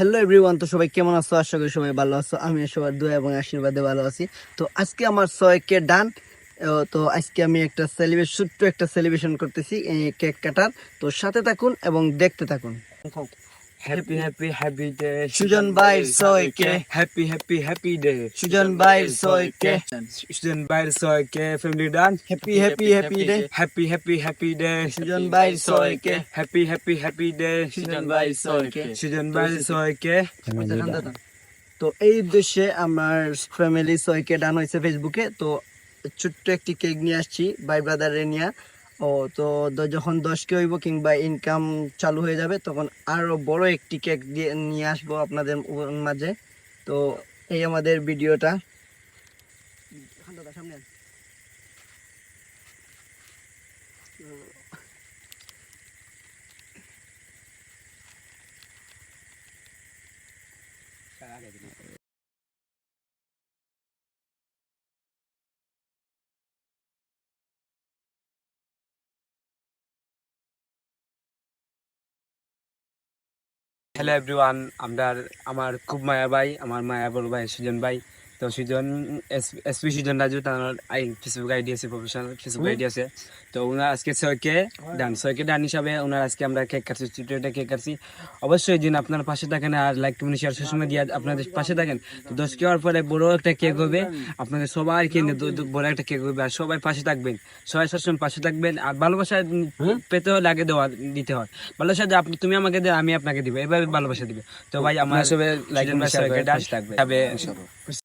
Hello everyone, তো সবাই কেমন আছো? আশা করি সবাই ভালো আছো। আমি সবার দোয়া এবং আশীর্বাদে ভালো আছি। তো আজকে আমার 6K ডান। তো আজকে আমি ছোট্ট একটা সেলিব্রেশন করতেছি কেক কাটার। তো সাথে থাকুন এবং দেখতে থাকুন। Happy happy happy day Sujon ভাইয়ের 6K, happy happy happy day Sujon ভাইয়ের 6K, student by the soy family dance happy happy happy day. happy happy happy day Sujon ভাইয়ের 6K, happy happy happy day Sujon ভাইয়ের 6K। student by the soy তো এই উদ্দেশ্যে আমার family 6K ডান হয়েছে ফেসবুকে। তো ছোট্ট একটি কেক নিয়ে আসছি ভাই ব্রাদারে নিয়ে। তো যখন 10K হইব কিংবা ইনকাম চালু হয়ে যাবে তখন আরো বড় একটি কেক দিয়ে নিয়ে আসবো আপনাদের মাঝে। তো এই আমাদের ভিডিওটা। সামনে আন। হ্যালো এভরিওয়ান, আমার খুব মায়া ভাই, আমার মায়া বড় ভাই সুজন ভাই। তো সুজন এসপি সুজন রাজু, তার ফেসবুক আইডি আছে, প্রফেশনাল ফেসবুক আইডি আছে। তো ওনার আজকে 6K ডান হিসাবে ওনার আজকে আমরা কেক কাটছি, ছোটো একটা কেক কাটছি। অবশ্যই দিন আপনার পাশে থাকেন আর লাইক কমেন্ট শেয়ার সবসময় দিয়ে আপনাদের পাশে থাকেন। তো 10K হওয়ার পরে বড় একটা কেক হবে, আপনাদের সবাইকে নিয়ে বড় একটা কেক হবে। আর সবাই পাশে থাকবেন, সবাই সবসময় পাশে থাকবেন। আর ভালোবাসা পেতে হলে আগে দিতে হয়। ভালোবাসা যে তুমি আমাকে দেবে, আমি আপনাকে দিব, এভাবে ভালোবাসা দিবে। তো ভাই আমার সবাই লাইক সুজন ভাই শেয়ার করে থাকবে।